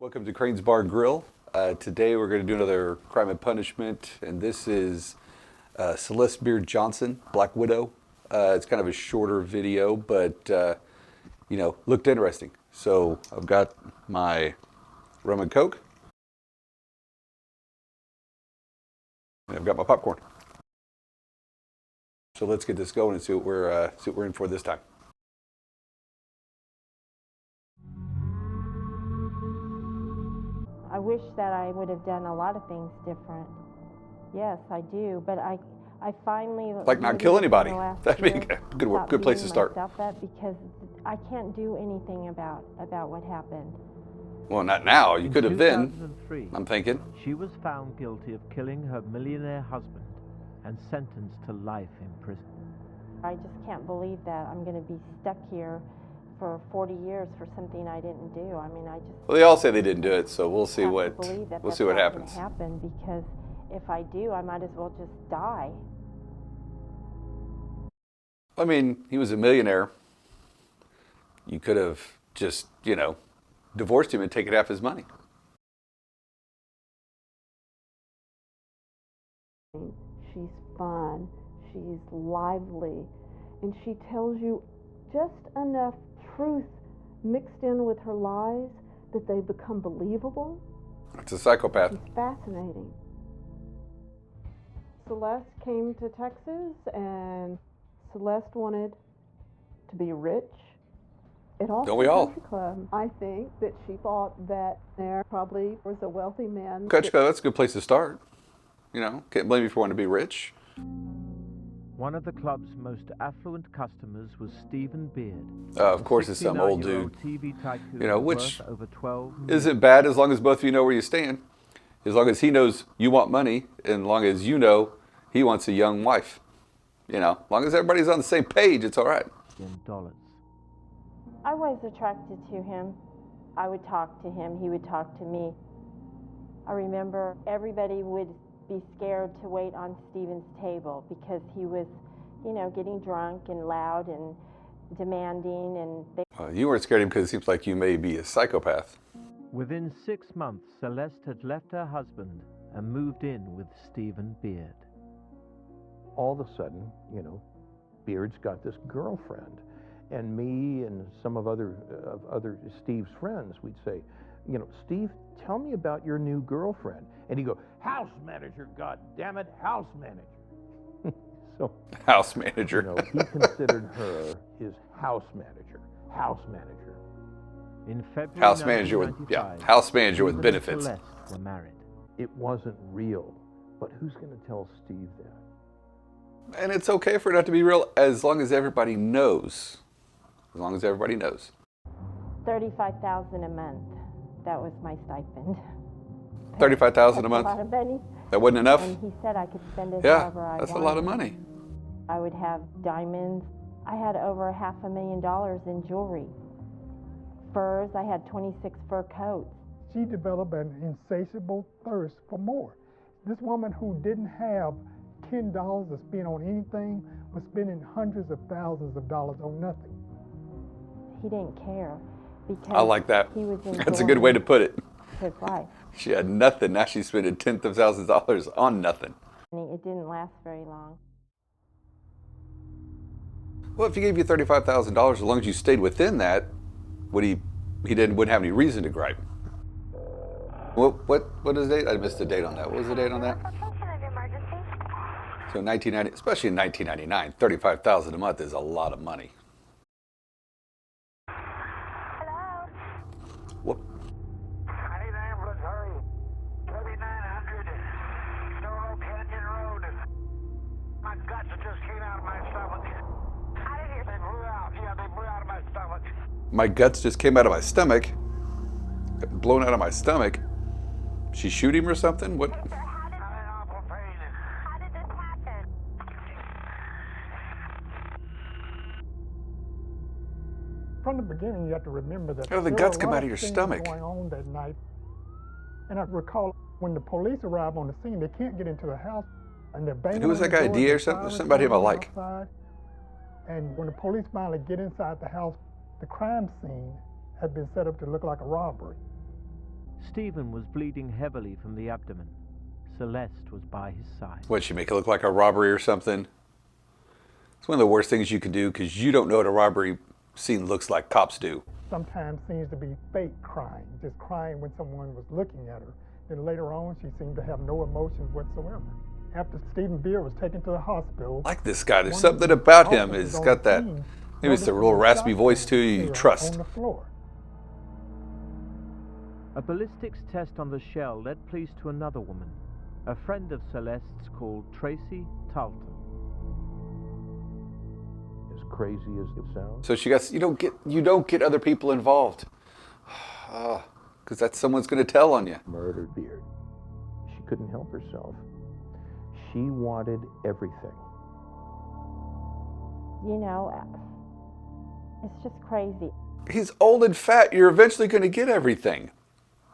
Welcome to Crane's Bar Grill. Today we're going to do another Crime and Punishment, and this is Celeste Beard Johnson, Black Widow. It's kind of a shorter video, but looked interesting. So I've got my rum and coke, and I've got my popcorn. So let's get this going and see what we're in for this time. I wish that I would have done a lot of things different. Yes, I do, but I finally Like not kill anybody. That'd be a good place to start. Because I can't do anything about what happened. Well, not now. You could have then. 2003, I'm thinking. she was found guilty of killing her millionaire husband and sentenced to life in prison. I just can't believe that I'm going to be stuck here for 40 years for something I didn't do. I mean, Well, they all say they didn't do it, so we'll see what happens. happens. Because if I do, I might as well just die. I mean, he was a millionaire. You could have just, divorced him and taken half his money. She's fun, she's lively, and she tells you just enough truth mixed in with her lies that they become believable. It's a psychopath. She's fascinating. Celeste came to Texas, and Celeste wanted to be rich. It also Don't we all? Country Club. I think that she thought that there probably was a wealthy man. Country Club, that's a good place to start. Can't blame you for wanting to be rich. One of the club's most affluent customers was Stephen Beard. Of course, it's some old dude. TV tycoon which worth over $12 isn't bad as long as both of you know where you stand. As long as he knows you want money, and as long as you know he wants a young wife. As long as everybody's on the same page, it's all right. $million. I was attracted to him. I would talk to him. He would talk to me. I remember everybody would be scared to wait on Stephen's table because he was, getting drunk and loud and demanding. And You weren't scared of him because it seems like you may be a psychopath. Within 6 months, Celeste had left her husband and moved in with Stephen Beard. All of a sudden, Beard's got this girlfriend. And me and some of other Steve's friends, we'd say, Steve, tell me about your new girlfriend. And he'd go, house manager, God damn it, house manager. So House manager. He considered her his house manager. In February House manager with 1995, house manager with Stephen and benefits. Celeste were married. It wasn't real, but who's going to tell Steve that? And it's okay for it not to be real as long as everybody knows. As long as everybody knows. $35,000 a month. That was my stipend. $35,000 a month. That's a lot of money. That wasn't enough. And he said I could spend it Yeah, however I that's wanted. a lot of money. I would have diamonds. I had over $500,000 in jewelry. Furs. I had 26 fur coats. She developed an insatiable thirst for more. This woman who didn't have $10 to spend on anything was spending hundreds of thousands of dollars on nothing. He didn't care because I like that. He was That's a good way to put it. his life. She had nothing. Now she's spending tens of thousands of dollars on nothing. It didn't last very long. Well, if he gave you $35,000, as long as you stayed within that, wouldn't have any reason to gripe. What is the date? I missed the date on that. What was the date on that? So 1990, especially in 1999, $35,000 a month is a lot of money. What? I need an ambulance, hurry. 3900 Solo Canyon Road. My guts just came out of my stomach. They blew out. Yeah, they blew out of my stomach. My guts just came out of my stomach. Blown out of my stomach. She shoot him or something? What? I'm in awful pain. How did this happen? From the beginning, you have to remember that How do the there guts were a come lot out of of your things stomach? going on that night. And I recall when the police arrive on the scene, they can't get into the house, and they're banging. And who was on that the guy, doors, DA or the something? sirens Somebody him I going like. outside. And when the police finally get inside the house, the crime scene had been set up to look like a robbery. Stephen was bleeding heavily from the abdomen. Celeste was by his side. What, she make it look like a robbery or something? It's one of the worst things you can do because you don't know what a robbery scene looks like. Cops do. Sometimes seems to be fake crying, just crying when someone was looking at her. Then later on, she seemed to have no emotions whatsoever. After Stephen Beer was taken to the hospital, I like this guy. There's something about him. He's got that, maybe it's a real raspy voice too, you trust. On the floor. A ballistics test on the shell led police to another woman, a friend of Celeste's called Tracy Talton. As crazy as it sounds. So she got, you don't get other people involved. Because that's someone's going to tell on you. Murdered Beard. She couldn't help herself. She wanted everything. You know, it's just crazy. He's old and fat. You're eventually going to get everything.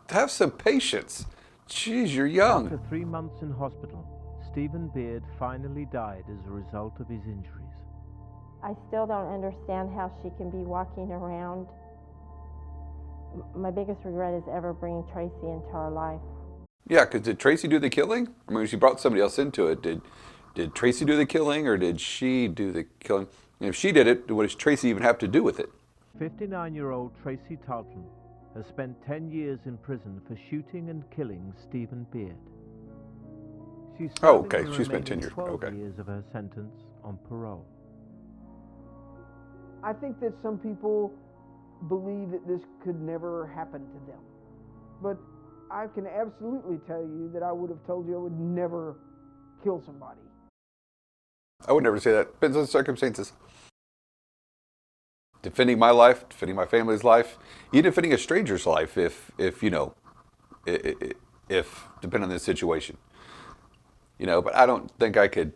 Have some patience. Jeez, you're young. After 3 months in hospital, Stephen Beard finally died as a result of his injuries. I still don't understand how she can be walking around. My biggest regret is ever bringing Tracy into our life. Yeah, because did Tracy do the killing? I mean, she brought somebody else into it. Did Tracy do the killing, or did she do the killing? And if she did it, what does Tracy even have to do with it? 59-year-old Tracy Talton has spent 10 years in prison for shooting and killing Stephen Beard. She's okay. the She spent remaining 10 years. 12 Okay. years of her sentence on parole. I think that some people believe that this could never happen to them. But I can absolutely tell you that I would have told you I would never kill somebody. I would never say that. Depends on the circumstances. Defending my life, defending my family's life, even defending a stranger's life, if depending on the situation. You know, but I don't think I could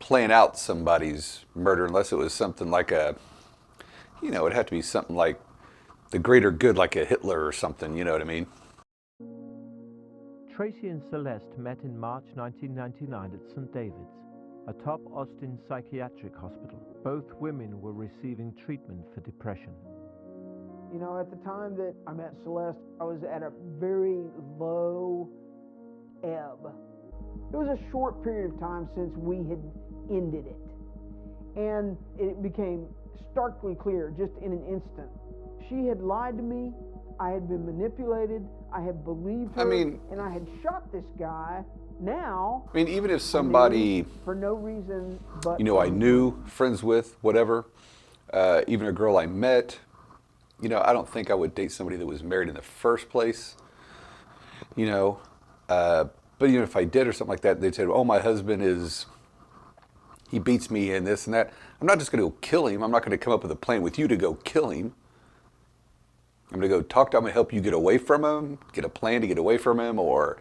plan out somebody's murder unless it was something like it'd have to be something like the greater good, like a Hitler or something, you know what I mean? Tracy and Celeste met in March 1999 at St. David's, a top Austin psychiatric hospital. Both women were receiving treatment for depression. You know, at the time that I met Celeste, I was at a very low ebb. It was a short period of time since we had ended it. And it became starkly clear just in an instant. She had lied to me, I had been manipulated, I had believed her, and I had shot this guy. Now, I mean, even if somebody, for no reason but I knew, friends with, whatever, even a girl I met, I don't think I would date somebody that was married in the first place, but even if I did or something like that, they'd say, oh, my husband he beats me and this and that. I'm not just going to go kill him. I'm not going to come up with a plan with you to go kill him. I'm going to go talk to him and help you get away from him, get a plan to get away from him, or,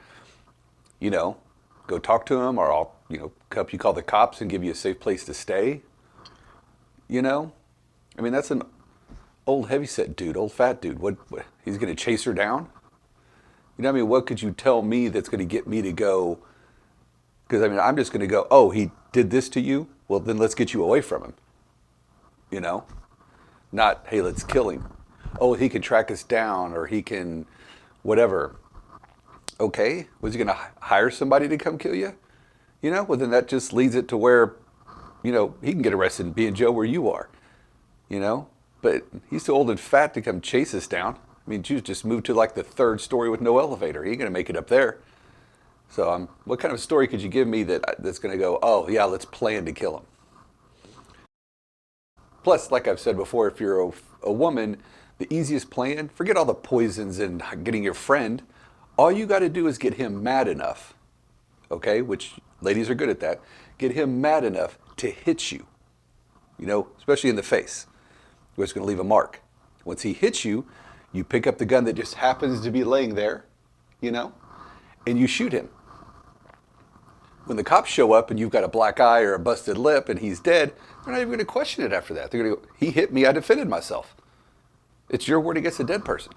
go talk to him, or I'll, help you call the cops and give you a safe place to stay. I mean, that's an old heavyset dude, old fat dude. What he's going to chase her down? What could you tell me that's going to get me to go? Because, I'm just going to go, oh, he did this to you? Well, then let's get you away from him. Not, hey, let's kill him. Oh, he can track us down, or he can whatever. Okay, was he going to hire somebody to come kill you? Well, then that just leads it to where, he can get arrested and be in jail where you are. But he's too old and fat to come chase us down. You just moved to like the 3rd story with no elevator. He ain't going to make it up there. So what kind of story could you give me that's going to go, oh, yeah, let's plan to kill him? Plus, like I've said before, if you're a woman, the easiest plan, forget all the poisons and getting your friend. All you got to do is get him mad enough, okay, which ladies are good at that, get him mad enough to hit you, especially in the face, where it's going to leave a mark. Once he hits you, you pick up the gun that just happens to be laying there, and you shoot him. When the cops show up and you've got a black eye or a busted lip and he's dead, they're not even going to question it after that. They're going to go, he hit me, I defended myself. It's your word against a dead person.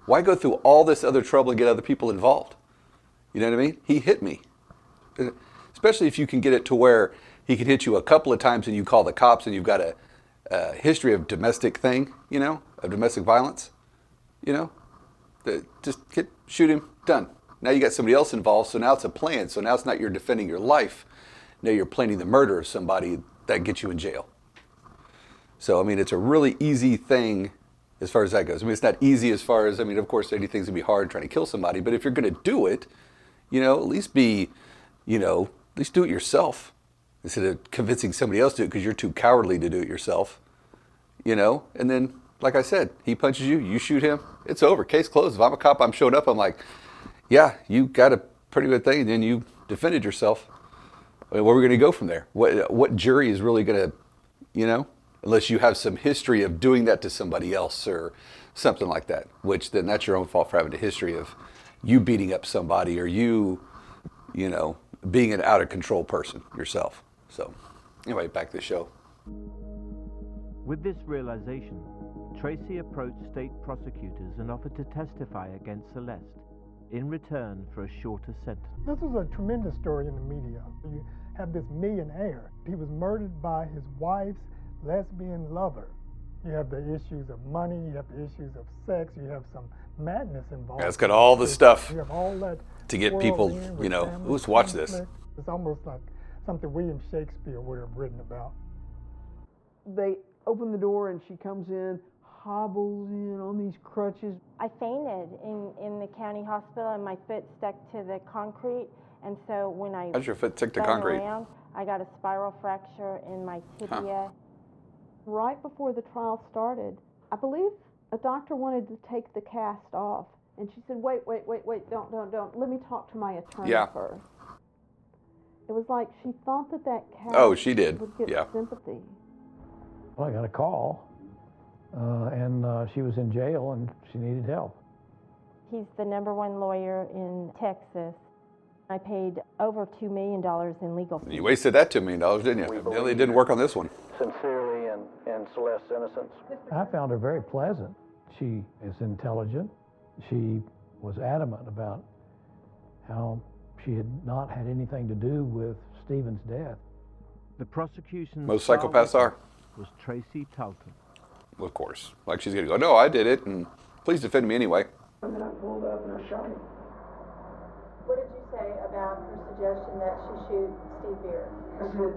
Why go through all this other trouble and get other people involved? You know what I mean? He hit me. Especially if you can get it to where he can hit you a couple of times and you call the cops and you've got a history of domestic thing, of domestic violence, just shoot him, done. Now you got somebody else involved, so now it's a plan. So now it's not you're defending your life. Now you're planning the murder of somebody that gets you in jail. So, I mean, it's a really easy thing as far as that goes. I mean, it's not easy as far as, I mean, of course, anything's going to be hard trying to kill somebody. But if you're going to do it, at least be, at least do it yourself instead of convincing somebody else to do it because you're too cowardly to do it yourself. And then, like I said, he punches you, you shoot him, it's over. Case closed. If I'm a cop, I'm showing up, I'm like, yeah, you got a pretty good thing, and then you defended yourself. I mean, where are we going to go from there? What jury is really going to, unless you have some history of doing that to somebody else or something like that, which then that's your own fault for having a history of you beating up somebody or you, being an out of control person yourself. So anyway, back to the show. With this realization, Tracy approached state prosecutors and offered to testify against Celeste in return for a shorter sentence. This was a tremendous story in the media. You have this millionaire. He was murdered by his wife's lesbian lover. You have the issues of money, you have the issues of sex, you have some madness involved. Yeah, it's got all the stuff you have all that to get people, let's watch this. It's almost like something William Shakespeare would have written about. They open the door and she comes in, hobbles in on these crutches. I fainted in the county hospital and my foot stuck to the concrete. And so when I How's your foot stick to fell concrete? around, I got a spiral fracture in my tibia. Right before the trial started, I believe a doctor wanted to take the cast off. And she said, wait, don't. Let me talk to my attorney first. It was like she thought that cast she did. would get Yeah. sympathy. Well, I got a call, and she was in jail and she needed help. He's the #1 lawyer in Texas. I paid over $2 million in legal fees. You wasted that $2 million, didn't you? Nearly didn't work on this one. Sincerely and Celeste's innocence. I found her very pleasant. She is intelligent. She was adamant about how she had not had anything to do with Stephen's death. The prosecution's Most psychopaths are. was Tracy Talton. Of course. Like she's going to go, no, I did it, and please defend me anyway. And then I pulled up and I shot him. What did you say about her suggestion that she shoot Steve Beard? I said,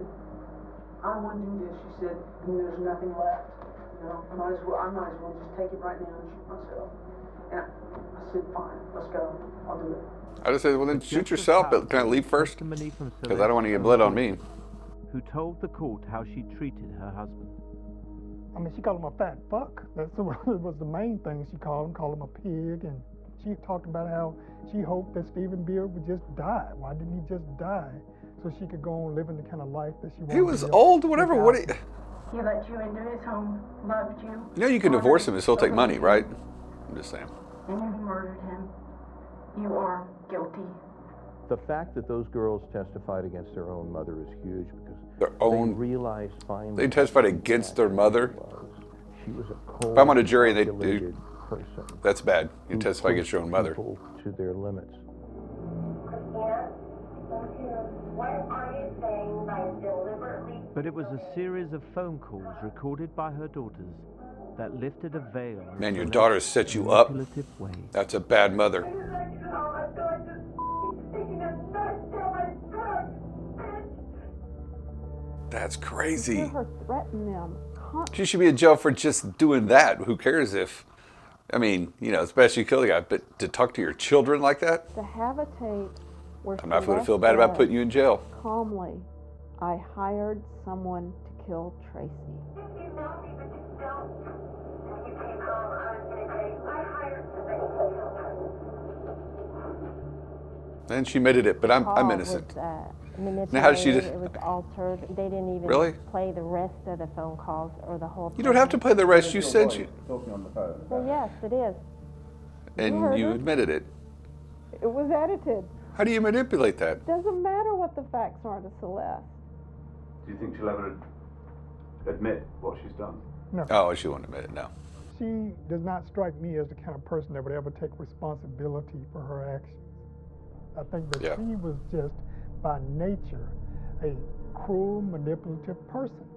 I don't want to do this. She said, and there's nothing left. I might as well just take it right now and shoot myself. And I said, fine, let's go. I'll do it. I just said, well, then shoot yourself, but can I leave first? Because I don't want to get blood on me. Who told the court how she treated her husband. I mean, she called him a fat fuck. That was the main thing she called him a pig. And she talked about how she hoped that Stephen Beard would just die. Why didn't he just die? So she could go on living the kind of life that she wanted. He was old, whatever. He let you into his home, loved you. You can divorce him and still take money, right? I'm just saying. And you murdered him. You are guilty. The fact that those girls testified against their own mother is huge because they realized finally they testified against their mother. She was a cold, if I'm on a jury and they do, person. That's bad. You testify against your own mother. To their limits. What are you saying by deliberately? But it was a series of phone calls recorded by her daughters that lifted a veil. Man, your daughter set you up. That's a bad mother. That's crazy. Hear her threaten them. She should be in jail for just doing that. Who cares if, especially kill the guy, but to talk to your children like that? To have a tape where I'm not going to feel bad about putting you in jail. Calmly, I hired someone to kill Tracy. And she admitted it, but I'm innocent. Now, how did she? It was altered. They didn't even play the rest of the phone calls or the whole. You don't have to play the rest. You said you. Well, yes, it is. And you admitted it. It was edited. How do you manipulate that? Doesn't matter what the facts are to Celeste. Do you think she'll ever admit what she's done? No. Oh, she won't admit it, no. She does not strike me as the kind of person that would ever take responsibility for her actions. I think that she was just, by nature, a cruel, manipulative person.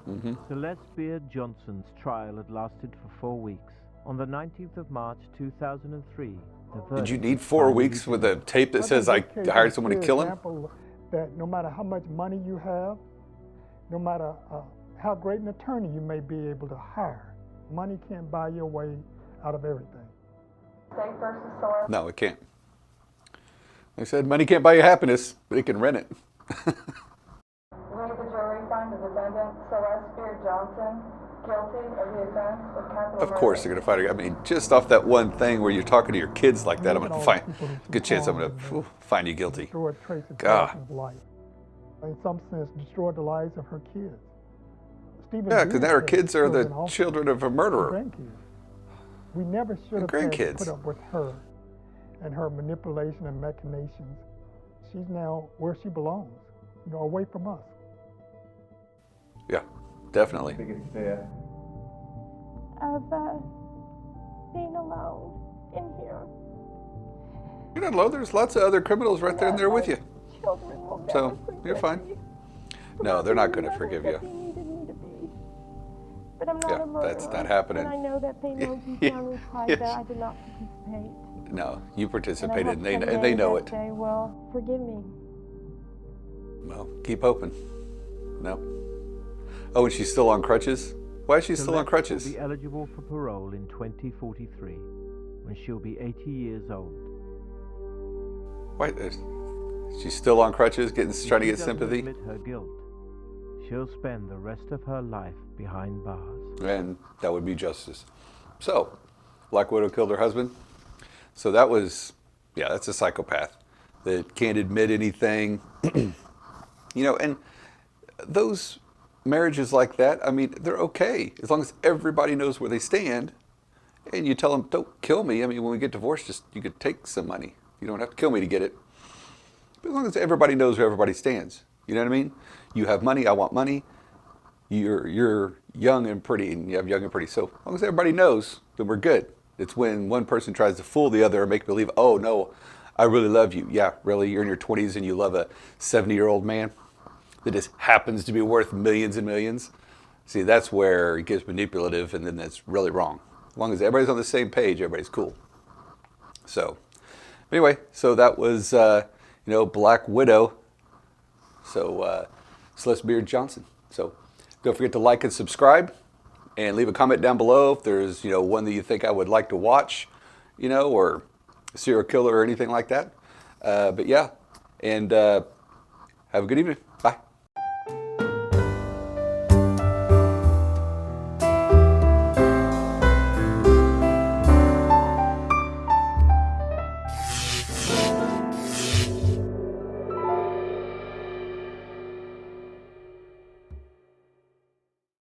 Mm-hmm. Celeste Beard Johnson's trial had lasted for 4 weeks. On the 19th of March 2003, the Did verdict you need was 4 finally weeks with a tape that says I think this case hired is a someone to clear kill him? example that no matter how much money you have, no matter how great an attorney you may be able to hire, money can't buy your way out of everything. State versus Celeste. No, it can't. They said money can't buy you happiness, but it can rent it. We, the jury, find the defendant, Celeste Beard Johnson, guilty of the offense of capital Of course they're going to find her. I mean, just off that one thing where you're talking to your kids like that, I'm Look going at to all the find, people that you good chance I'm harmed going and to find you guilty. Destroyed traces of God. Allison's life. In some sense, destroyed the lives of her kids. Stephen Yeah, because now Beard her kids are the children also, children of a her murderer. grandkids. We never should And have had to grandkids. put up with her and her manipulation and machinations. She's now where she belongs, away from us. Yeah, definitely. Biggest fear. Of being alone in here. You're not alone. There's lots of other criminals right there in there with you. Children will never So, you're forgive fine. me. No, they're not Being going to the forgive mother you. that they needed me to be. But I'm not Yeah, a murderer. that's not happening. And I know that they know deep Yeah. down inside Yes. that I did not participate. No, you And I participated, hope and they someday know that it. they will forgive me. Well, keep hoping. No. Oh, and she's still on crutches? Why is she still on Celeste crutches? will be eligible for parole in 2043, when she'll be 80 years old. Why? She's still on crutches, trying to If get she doesn't sympathy? admit her guilt, she'll spend the rest of her life behind bars. And that would be justice. So, Black Widow killed her husband. So that was, yeah, that's a psychopath that can't admit anything. And those marriages like that, I mean, they're okay as long as everybody knows where they stand. And you tell them, don't kill me. I mean, when we get divorced, you could take some money. You don't have to kill me to get it. But as long as everybody knows where everybody stands, you know what I mean? You have money, I want money. You're young and pretty, and you have young and pretty. So as long as everybody knows, then we're good. It's when one person tries to fool the other or make believe, oh no, I really love you. Yeah, really? You're in your 20s and you love a 70-year-old man that just happens to be worth millions and millions. See, that's where it gets manipulative, and then that's really wrong. As long as everybody's on the same page, everybody's cool. So, anyway, so that was, Black Widow. So, Celeste Beard Johnson. So, don't forget to like and subscribe, and leave a comment down below if there's, one that you think I would like to watch, or a serial killer or anything like that. But yeah, and have a good evening. Bye.